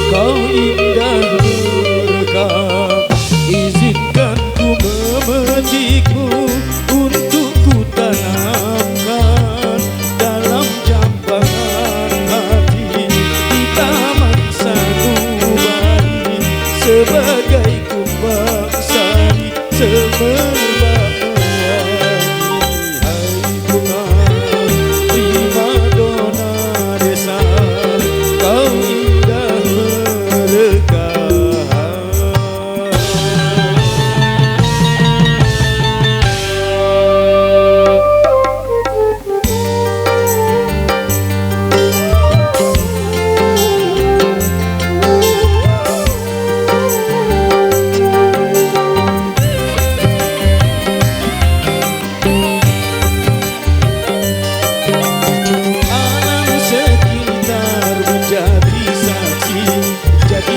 Kau indah berkah, izinkan ku memetikmu untuk ku tanamkan dalam jambangan hati di taman sanubari sebagai kumbang sari semerbak mewangi. Hai bunga primadona desa, kau indah merekah.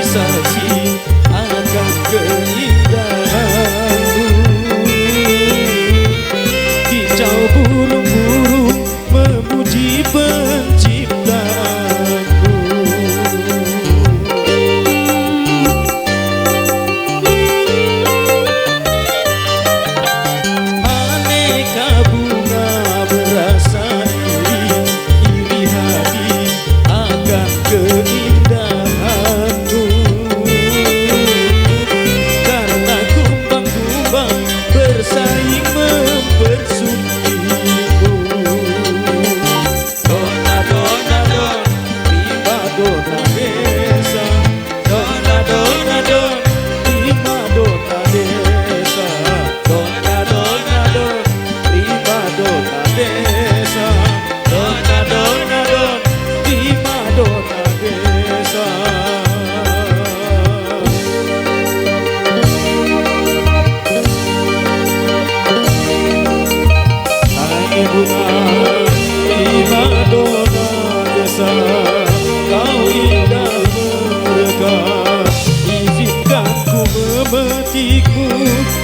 Saksi akan keindahanmu, kicau burung-burung memuji penciptaanmu. Aneka bunga berasa iri hati akan keindahanmu. Bersaing mempersutimu. Dona dona don, primadona desa. Dona dona don, primadona desa. Dona dona don, primadona desa. Dona dona don, primadona desa. Bunga primadona desa, kau indah merekah, izinkan ku memetikmu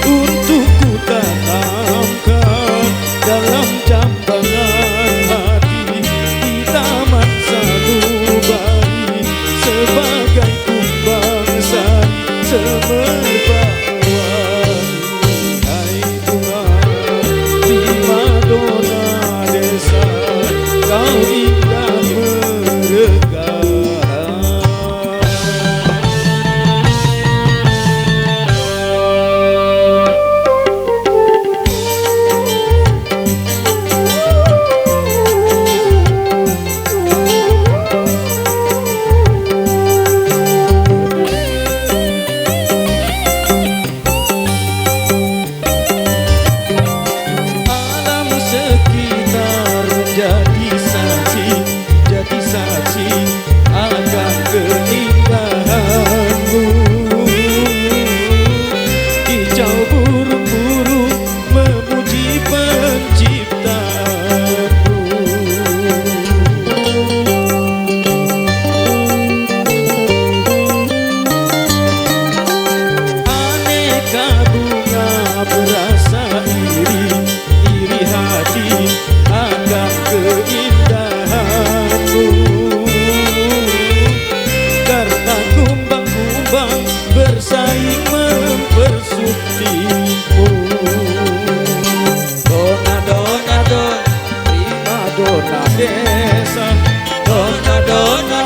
untuk ku tanamkan dalam jambangan hati di taman sanubari sebagai kumbang sari semerbak mewangi. Hai bunga primadona desa, kau indah merekah. Jadi saksi akan keindahanmu, kicau burung-burung memuji penciptaanmu. Aneka bunga berasa iri hati akan keindahanmu, karena kumbang-kumbang bersaing mempersutimu. Dona dona don, primadona desa. Dona dona